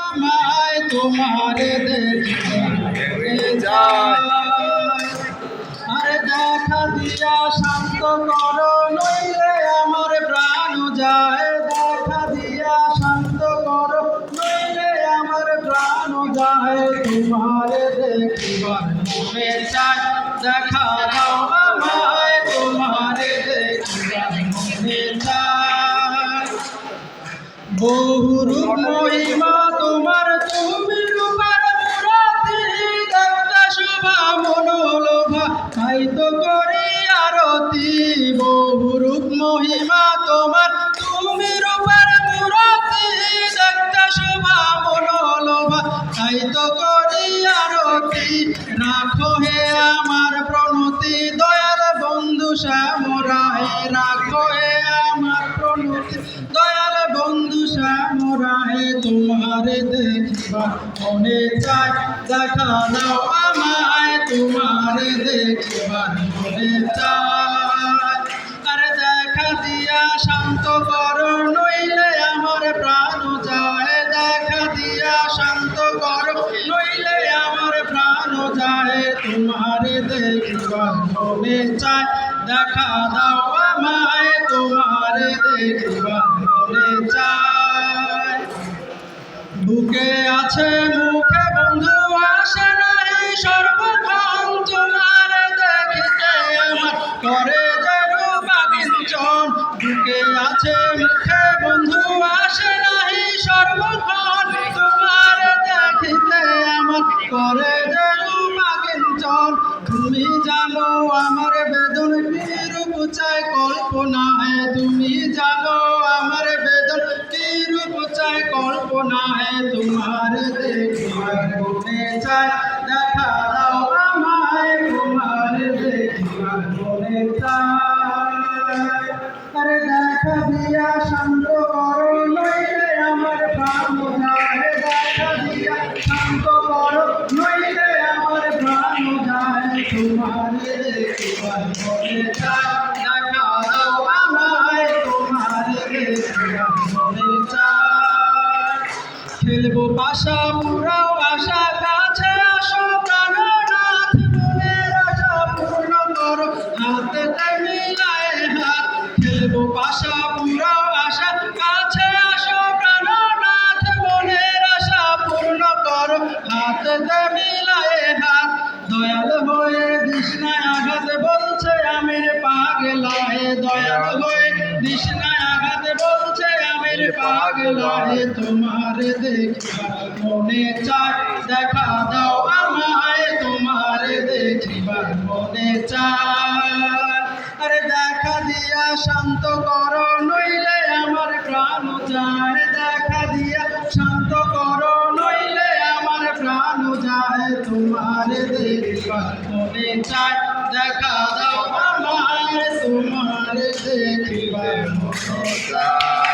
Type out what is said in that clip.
আমায় তোমারে দেখতে যায়। আরে দেখা দিয়া শান্ত করো নইলে আমার প্রাণ যায়। দেখা দিয়া শান্ত করো নইলে আমার প্রাণ যায়। তোমারে দেখিবার মনে চায়, দেখা দাও আমায় তোমারে দেখিবার মনে চায়। বহুরূপ মহিমা তোমার, তুমি রূপার মূরতি, দেখতে শোভা মনোলোভা, তাই তো করি আরতি। বহুরূপ মহিমা তোমার, তুমি রূপার মূরতি, দেখতে শোভা মনোলোভা, তাই তো করি আরতি। রাখো হে আমার প্রণতি দয়াল বন্ধু শ্যামরায়, রাখো হে আমার প্রণতি দয়াল বন্ধু শ্যামরায়। তোমারে দেখিবার মনে চায়, দেখা দাও আমায় তোমারে দেখিবার মনে চায়। আরে দেখা দিয়া শান্ত করো নইলে আমার প্রাণ যায়। দেখা দিয়া শান্ত করো নইলে আমার প্রাণ যায়। তোমারে দেখিবার মনে চায়, দেখা দাও আমায় তোমারে দেখিবার মনে চায়। বুকে আছে মুখে বন্ধু আসে নাই সর্বক্ষণ, তোমারে দেখিতে আমার করে যে রূপাঞ্চন। বুকে আছে মুখে বন্ধু আসে নাই সর্বক্ষণ, তোমারে দেখিতে আমার করে যে রূপাঞ্চন। তুমি জানো আমার বেদন কি রূপ চায় কল্পনায়, তুমি জানো আমার বেদন কি রূপ চায় কল্পনায়। তোমারে দেখিবার মনে চায়, দেখা দাও আমায় তোমারে দেখিবার মনে চায়। আরে দেখা দিয়া শান্ত করো নইলে আমার প্রাণ যায়। দেখা দিয়া শান্ত করো নইলে আমার প্রাণ যায়। তোমারে দেখিবার মনে চায়, দেখা দাও আমায় তোমারে দেখিবার মনে চায়। খেলবো পাশা পুরাও আশা, কাছে আসো প্রাণনাথ, মনের আশা পূর্ণ করো হাতে মিলায় হাত। খেলবো পাশা পুরাও আশা, কাছে আসো প্রাণনাথ, মনের আশা পূর্ণ করো হাতে মিলায় হাত। দয়াল হয়ে তৃষ্ণায় আঘাত বলছে আমির পাগলায়, দয়াল হয়ে তৃষ্ণায় আঘাত বলছে আমির পাগলায়। তোমারে দেখিবার মনে চায়, দেখা দাও আমায় তোমারে দেখিবার মনে চায়। আরে দেখা দিয়া শান্ত করো নইলে আমার প্রাণ যায়। দেখা দিয়া শান্ত করো নইলে আমার প্রাণ যায়। তোমারে দেখিবার মনে চায়, দেখা দাও আমায় তোমারে দেখিবার মনে চায়।